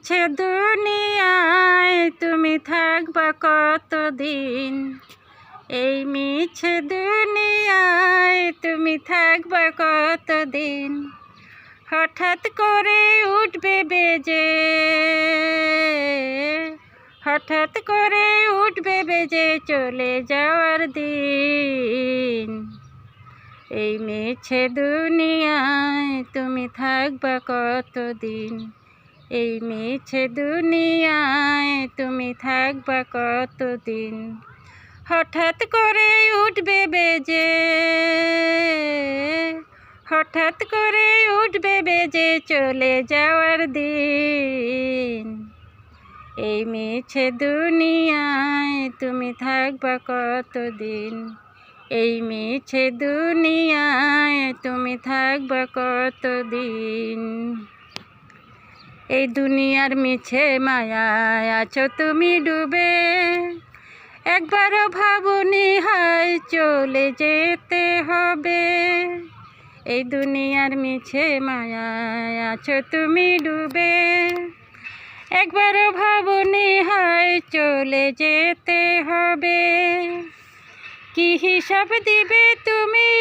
মিছে দুনিয়ায় তুমি থাকবা কতদিন। এই মিছে দুনিয়ায় তুমি থাকবা কতদিন। হঠাৎ করে উঠবে বেজে, হঠাৎ করে উঠবে বেজে চলে যাওয়ার দিন। এই মিছে দুনিয়ায় তুমি থাকবা কতদিন। এই মিছে দুনিয়ায় তুমি থাকবা কতদিন। হঠাৎ করে উঠবে বেজে, হঠাৎ করে উঠবে বেজে চলে যাওয়ার দিন। এই মিছে দুনিয়ায় তুমি থাকবা কতদিন। এই মিছে দুনিয়ায় তুমি থাকবা কতদিন। এই দুনিয়ার মিছে মায়ায় আছো তুমি ডুবে, একবারও ভাবনি হায় চলে যেতে হবে। এই দুনিয়ার মিছে মায়ায় আছো তুমি ডুবে, একবারও ভাবনি হায় চলে যেতে হবে। কি হিসাব দিবে তুমি,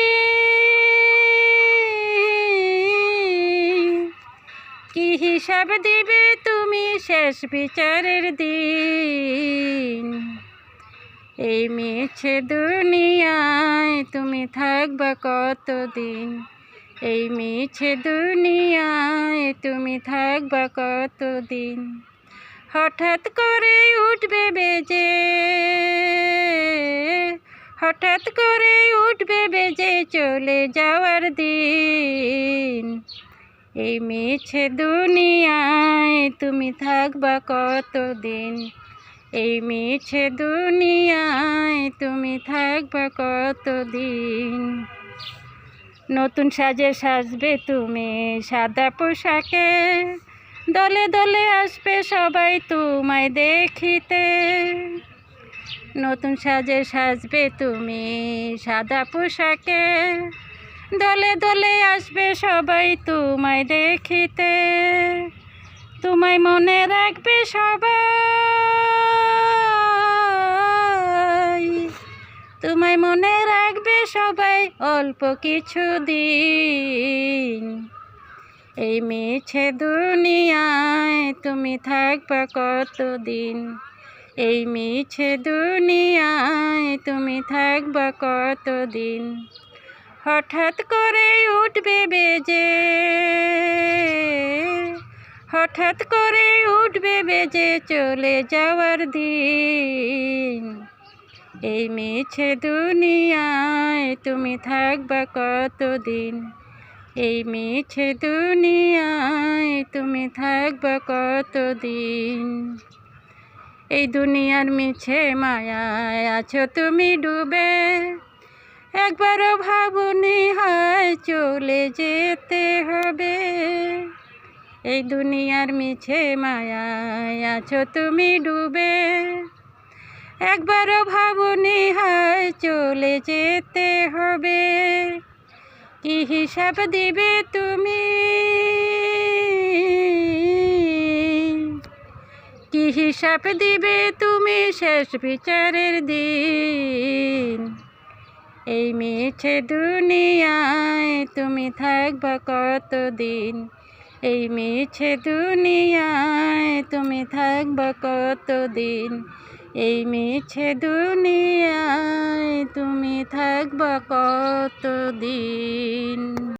কি হিসাব দিবে তুমি শেষ বিচারের দিন। এই মিছে দুনিয়ায় তুমি থাকবা কতদিন। এই মিছে দুনিয়ায় তুমি থাকবা কতদিন। হঠাৎ করে উঠবে বেজে, হঠাৎ করে উঠবে বেজে চলে যাওয়ার দিন। এই মিছে দুনিয়ায় তুমি থাকবা কতদিন। এই মিছে দুনিয়ায় তুমি থাকবা কতদিন। নতুন সাজে সাজবে তুমি সাদা পোশাকে, দলে দলে আসবে সবাই তোমায় দেখিতে। নতুন সাজে সাজবে তুমি সাদা পোশাকে, দলে দলে আসবে সবাই তোমায় দেখিতে। তোমায় মনে রাখবে সবাই, তোমায় মনে রাখবে সবাই অল্প কিছু দিন। এই মিছে দুনিয়ায় তুমি থাকবা কতদিন। এই মিছে দুনিয়ায় তুমি থাকবা কতদিন। হঠাৎ করে উঠবে বেজে, হঠাৎ করে উঠবে বেজে চলে যাওয়ার দিন। এই মিছে দুনিয়ায় তুমি থাকবা কতদিন। এই মিছে দুনিয়ায় তুমি থাকবা কতদিন। এই দুনিয়ার মিছে মায়ায় আছো তুমি ডুবে, একবারও ভাবনি হায় চলে যেতে হবে। এই দুনিয়ার মিছে মায়ায় আছো তুমি ডুবে, একবারও ভাবনি হায় চলে যেতে হবে। কি হিসাব দিবে তুমি, কি হিসাব দিবে তুমি শেষ বিচারের দিন। এই মিছে দুনিয়ায় তুমি থাকবা কতদিন। এই মিছে দুনিয়ায় তুমি থাকবা কতদিন। এই মিছে দুনিয়ায় তুমি থাকবা কতদিন।